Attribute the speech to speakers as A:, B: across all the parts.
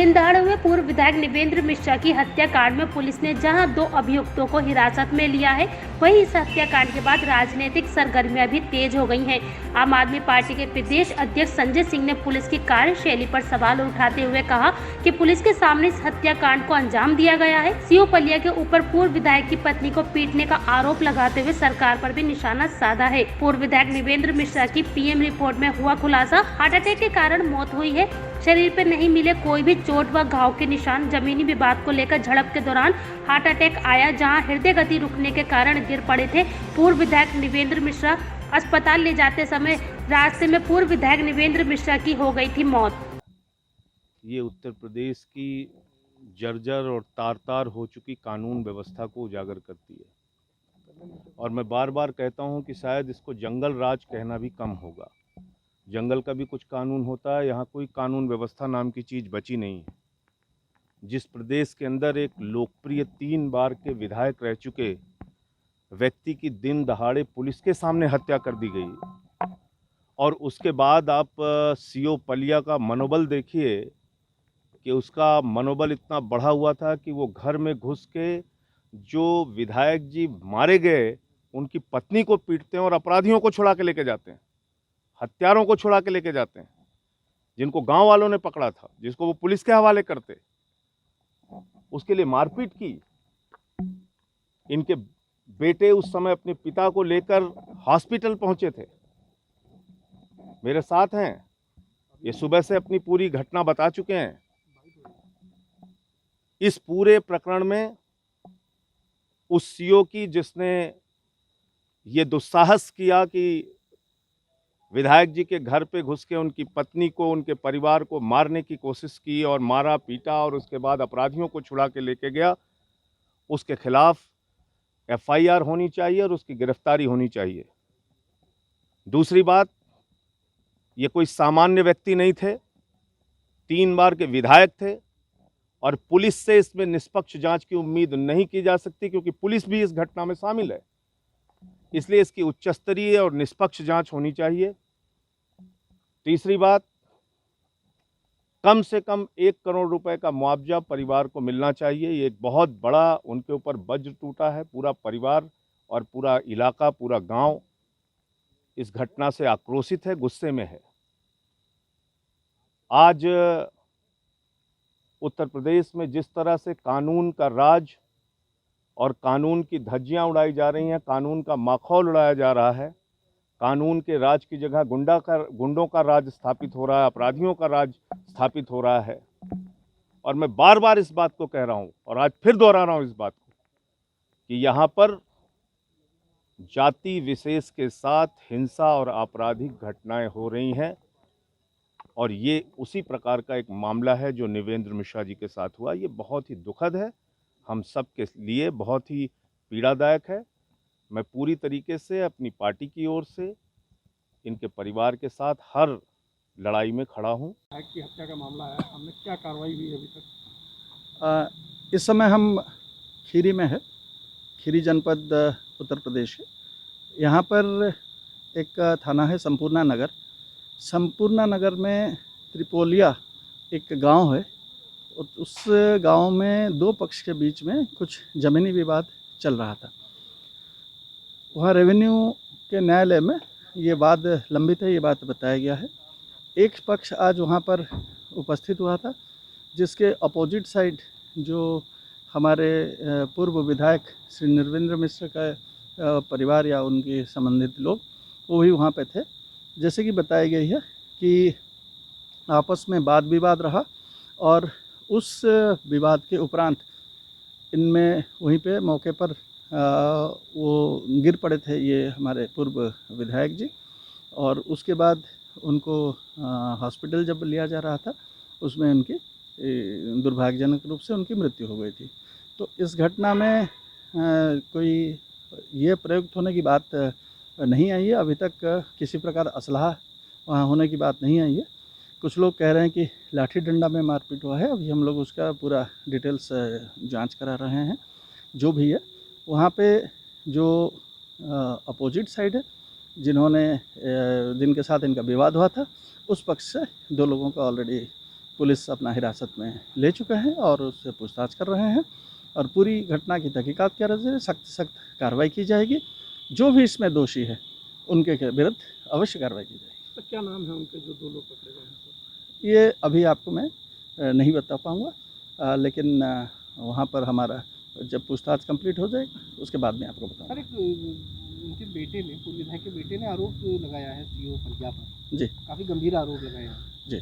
A: दिन दहाड़े हुए पूर्व विधायक निवेंद्र मिश्रा की हत्याकांड में पुलिस ने जहां 2 अभियुक्तों को हिरासत में लिया है, वहीं इस हत्याकांड के बाद राजनीतिक सरगर्मियां भी तेज हो गई हैं। आम आदमी पार्टी के प्रदेश अध्यक्ष संजय सिंह ने पुलिस की कार्यशैली पर सवाल उठाते हुए कहा कि पुलिस के सामने इस हत्याकांड को अंजाम दिया गया है। सीओ पलिया के ऊपर पूर्व विधायक की पत्नी को पीटने का आरोप लगाते हुए सरकार पर भी निशाना साधा है। पूर्व विधायक निवेंद्र मिश्रा की पीएम रिपोर्ट में हुआ खुलासा, हार्ट अटैक के कारण मौत हुई है। शरीर पर नहीं मिले कोई भी चोट व घाव के निशान। जमीनी विवाद को लेकर झड़प के दौरान हार्ट अटैक आया, जहां हृदय गति रुकने के कारण गिर पड़े थे। पूर्व विधायक निवेंद्र मिश्रा अस्पताल ले जाते समय रास्ते में पूर्व विधायक निवेंद्र मिश्रा की हो गई थी मौत।
B: ये उत्तर प्रदेश की जर्जर और तार-तार हो चुकी कानून व्यवस्था को उजागर करती है और मैं बार बार कहता हूं कि शायद इसको जंगल राज कहना भी कम होगा। जंगल का भी कुछ कानून होता है, यहाँ कोई कानून व्यवस्था नाम की चीज़ बची नहीं है। जिस प्रदेश के अंदर एक लोकप्रिय 3 बार के विधायक रह चुके व्यक्ति की दिन दहाड़े पुलिस के सामने हत्या कर दी गई और उसके बाद आप सीओ पलिया का मनोबल देखिए कि उसका मनोबल इतना बढ़ा हुआ था कि वो घर में घुस के जो विधायक जी मारे गए उनकी पत्नी को पीटते हैं और अपराधियों को छुड़ा के लेके जाते हैं, हत्यारों को छुड़ा के लेके जाते हैं, जिनको गांव वालों ने पकड़ा था, जिसको वो पुलिस के हवाले करते, उसके लिए मारपीट की। इनके बेटे उस समय अपने पिता को लेकर हॉस्पिटल पहुंचे थे, मेरे साथ हैं, ये सुबह से अपनी पूरी घटना बता चुके हैं। इस पूरे प्रकरण में उस सीओ की जिसने ये दुस्साहस किया कि विधायक जी के घर पे घुस के उनकी पत्नी को, उनके परिवार को मारने की कोशिश की और मारा पीटा और उसके बाद अपराधियों को छुड़ा के लेके गया, उसके खिलाफ एफआईआर होनी चाहिए और उसकी गिरफ्तारी होनी चाहिए। दूसरी बात, ये कोई सामान्य व्यक्ति नहीं थे, 3 बार के विधायक थे और पुलिस से इसमें निष्पक्ष जांच की उम्मीद नहीं की जा सकती क्योंकि पुलिस भी इस घटना में शामिल है। इसलिए इसकी उच्च स्तरीय और निष्पक्ष जांच होनी चाहिए। तीसरी बात, कम से कम 1 करोड़ रुपए का मुआवजा परिवार को मिलना चाहिए। ये एक बहुत बड़ा उनके ऊपर वज्र टूटा है। पूरा परिवार और पूरा इलाका, पूरा गांव इस घटना से आक्रोशित है, गुस्से में है। आज उत्तर प्रदेश में जिस तरह से कानून का राज और कानून की धज्जियां उड़ाई जा रही हैं, कानून का माखौल उड़ाया जा रहा है, कानून के राज की जगह गुंडों का राज स्थापित हो रहा है, अपराधियों का राज स्थापित हो रहा है। और मैं बार बार इस बात को कह रहा हूं और आज फिर दोहरा रहा हूं इस बात को कि यहां पर जाति विशेष के साथ हिंसा और आपराधिक घटनाएं हो रही हैं और ये उसी प्रकार का एक मामला है जो निवेंद्र मिश्रा जी के साथ हुआ। ये बहुत ही दुखद है, हम सब के लिए बहुत ही पीड़ादायक है। मैं पूरी तरीके से अपनी पार्टी की ओर से इनके परिवार के साथ हर लड़ाई में खड़ा हूं।
C: की हत्या का मामला है, हमने क्या कार्रवाई हुई अभी तक? इस समय हम खीरी में है, खीरी जनपद उत्तर प्रदेश है। यहाँ पर एक थाना है संपूर्णा नगर। संपूर्णा नगर में त्रिपोलिया एक गांव है, उस गांव में 2 पक्ष के बीच में कुछ ज़मीनी विवाद चल रहा था। वहाँ रेवेन्यू के न्यायालय में ये वाद लंबित है, ये बात बताया गया है। एक पक्ष आज वहाँ पर उपस्थित हुआ था, जिसके अपोजिट साइड जो हमारे पूर्व विधायक श्री निवेंद्र मिश्र का परिवार या उनके संबंधित लोग वो भी वहाँ पे थे। जैसे कि बताई गई है कि आपस में वाद विवाद रहा और उस विवाद के उपरांत इनमें वहीं पे मौके पर वो गिर पड़े थे, ये हमारे पूर्व विधायक जी, और उसके बाद उनको हॉस्पिटल जब लिया जा रहा था उसमें उनकी दुर्भाग्यजनक रूप से उनकी मृत्यु हो गई थी। तो इस घटना में कोई ये प्रयुक्त होने की बात नहीं आई है। अभी तक किसी प्रकार असलहा वहाँ होने की बात नहीं आई है। कुछ लोग कह रहे हैं कि लाठी डंडा में मारपीट हुआ है। अभी हम लोग उसका पूरा डिटेल्स जांच करा रहे हैं। जो भी है वहाँ पे जो अपोजिट साइड है, जिनके साथ इनका विवाद हुआ था, उस पक्ष से 2 लोगों का ऑलरेडी पुलिस अपना हिरासत में ले चुका है और उससे पूछताछ कर रहे हैं और पूरी घटना की तहकीकात की रहे सख्त सख्त कार्रवाई की जाएगी। जो भी इसमें दोषी है उनके विरुद्ध अवश्य कार्रवाई की जाएगी।
D: तो क्या नाम है उनके जो 2 लोग पकड़े गए हैं?
C: ये अभी आपको मैं नहीं बता पाऊँगा, लेकिन वहाँ पर हमारा जब पूछताछ कंप्लीट हो जाएगी उसके बाद में आपको बताऊँगा।
D: सर, एक उनके बेटे ने, पूर्व विधायक के बेटे ने आरोप लगाया है सीओ पंजाब पर।
C: जी
D: काफ़ी गंभीर आरोप लगाया है।
C: जी,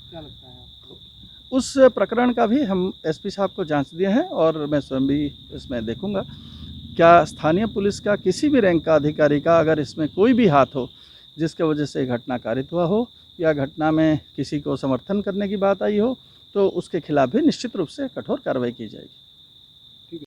D: क्या लगता है आपको?
C: उस प्रकरण का भी हम एसपी साहब को जांच दिए हैं और मैं स्वयं भी इसमें देखूंगा क्या स्थानीय पुलिस का किसी भी रैंक का अधिकारी का अगर इसमें कोई भी हाथ हो जिसके वजह से घटना कारित हुआ हो या घटना में किसी को समर्थन करने की बात आई हो तो उसके खिलाफ भी निश्चित रूप से कठोर कार्रवाई की जाएगी।